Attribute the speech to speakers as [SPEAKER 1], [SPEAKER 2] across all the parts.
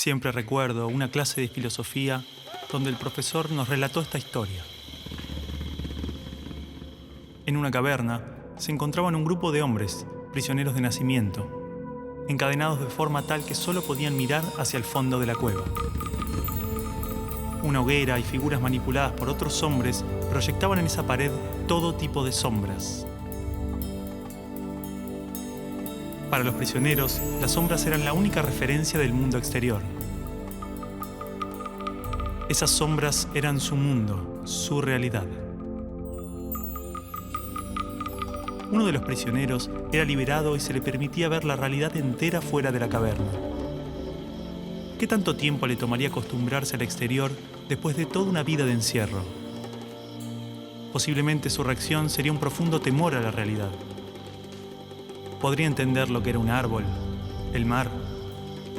[SPEAKER 1] Siempre recuerdo una clase de filosofía donde el profesor nos relató esta historia. En una caverna se encontraban un grupo de hombres, prisioneros de nacimiento, encadenados de forma tal que solo podían mirar hacia el fondo de la cueva. Una hoguera y figuras manipuladas por otros hombres proyectaban en esa pared todo tipo de sombras. Para los prisioneros, las sombras eran la única referencia del mundo exterior. Esas sombras eran su mundo, su realidad. Uno de los prisioneros era liberado y se le permitía ver la realidad entera fuera de la caverna. ¿Qué tanto tiempo le tomaría acostumbrarse al exterior después de toda una vida de encierro? Posiblemente su reacción sería un profundo temor a la realidad. Podría entender lo que era un árbol, el mar,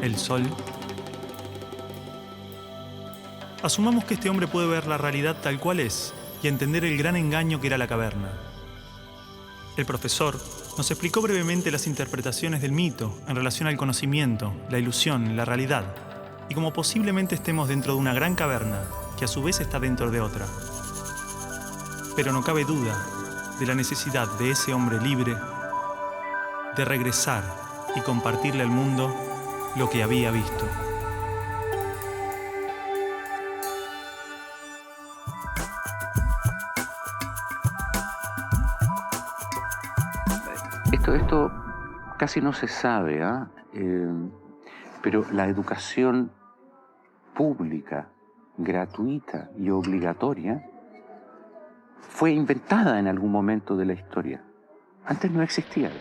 [SPEAKER 1] el sol. Asumamos que este hombre puede ver la realidad tal cual es y entender el gran engaño que era la caverna. El profesor nos explicó brevemente las interpretaciones del mito en relación al conocimiento, la ilusión, la realidad, y cómo posiblemente estemos dentro de una gran caverna que a su vez está dentro de otra. Pero no cabe duda de la necesidad de ese hombre libre de regresar y compartirle al mundo lo que había visto.
[SPEAKER 2] Esto casi no se sabe, pero la educación pública, gratuita y obligatoria fue inventada en algún momento de la historia. Antes no existía.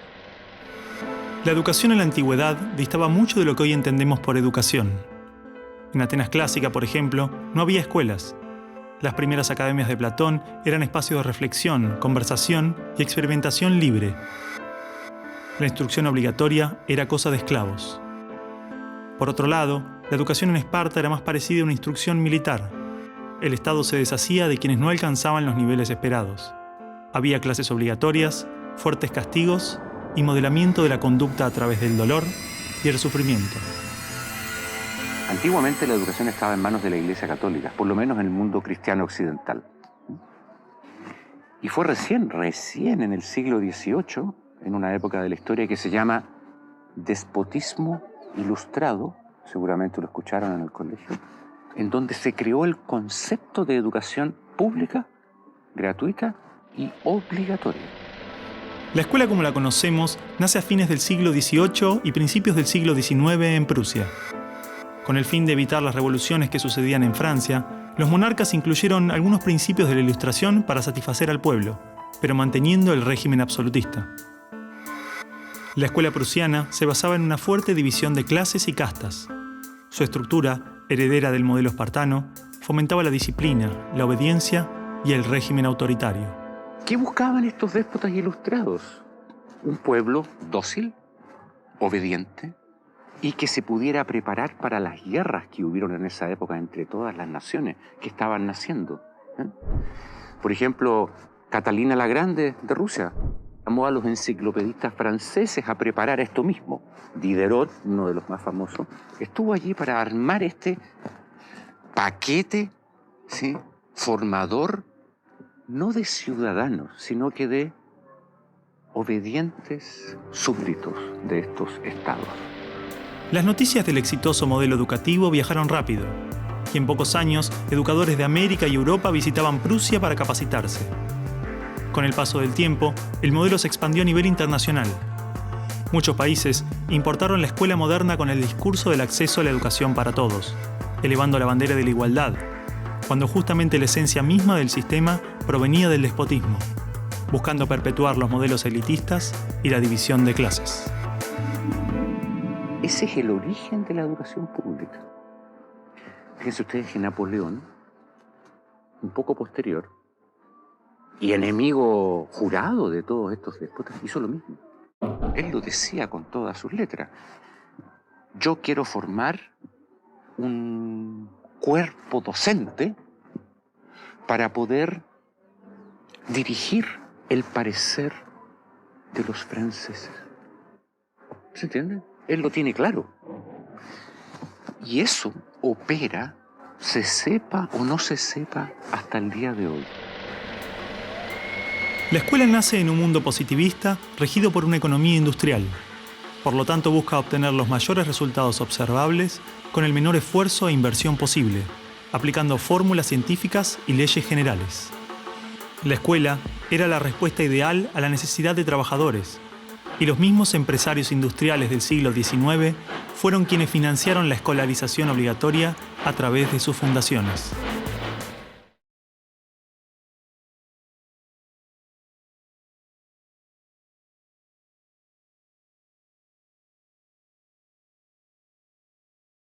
[SPEAKER 1] La educación en la antigüedad distaba mucho de lo que hoy entendemos por educación. En Atenas clásica, por ejemplo, no había escuelas. Las primeras academias de Platón eran espacios de reflexión, conversación y experimentación libre. La instrucción obligatoria era cosa de esclavos. Por otro lado, la educación en Esparta era más parecida a una instrucción militar. El Estado se deshacía de quienes no alcanzaban los niveles esperados. Había clases obligatorias, fuertes castigos y modelamiento de la conducta a través del dolor y el sufrimiento.
[SPEAKER 2] Antiguamente la educación estaba en manos de la Iglesia Católica, por lo menos en el mundo cristiano occidental. Y fue recién en el siglo XVIII, en una época de la historia que se llama despotismo ilustrado, seguramente lo escucharon en el colegio, en donde se creó el concepto de educación pública, gratuita y obligatoria.
[SPEAKER 1] La escuela como la conocemos nace a fines del siglo XVIII y principios del siglo XIX en Prusia. Con el fin de evitar las revoluciones que sucedían en Francia, los monarcas incluyeron algunos principios de la Ilustración para satisfacer al pueblo, pero manteniendo el régimen absolutista. La escuela prusiana se basaba en una fuerte división de clases y castas. Su estructura, heredera del modelo espartano, fomentaba la disciplina, la obediencia y el régimen autoritario.
[SPEAKER 2] ¿Qué buscaban estos déspotas ilustrados? Un pueblo dócil, obediente, y que se pudiera preparar para las guerras que hubieron en esa época entre todas las naciones que estaban naciendo. Por ejemplo, Catalina la Grande de Rusia llamó a los enciclopedistas franceses a preparar esto mismo. Diderot, uno de los más famosos, estuvo allí para armar este paquete, ¿sí?, formador, no de ciudadanos, sino que de obedientes súbditos de estos estados.
[SPEAKER 1] Las noticias del exitoso modelo educativo viajaron rápido, y en pocos años, educadores de América y Europa visitaban Prusia para capacitarse. Con el paso del tiempo, el modelo se expandió a nivel internacional. Muchos países importaron la escuela moderna con el discurso del acceso a la educación para todos, elevando la bandera de la igualdad, cuando justamente la esencia misma del sistema provenía del despotismo, buscando perpetuar los modelos elitistas y la división de clases.
[SPEAKER 2] Ese es el origen de la educación pública. Fíjense ustedes que Napoleón, un poco posterior, y enemigo jurado de todos estos déspotas, hizo lo mismo. Él lo decía con todas sus letras. Yo quiero formar un cuerpo docente para poder dirigir el parecer de los franceses. ¿Se entiende? Él lo tiene claro. Y eso opera, se sepa o no se sepa, hasta el día de hoy.
[SPEAKER 1] La escuela nace en un mundo positivista regido por una economía industrial. Por lo tanto, busca obtener los mayores resultados observables con el menor esfuerzo e inversión posible, aplicando fórmulas científicas y leyes generales. La escuela era la respuesta ideal a la necesidad de trabajadores, y los mismos empresarios industriales del siglo XIX fueron quienes financiaron la escolarización obligatoria a través de sus fundaciones.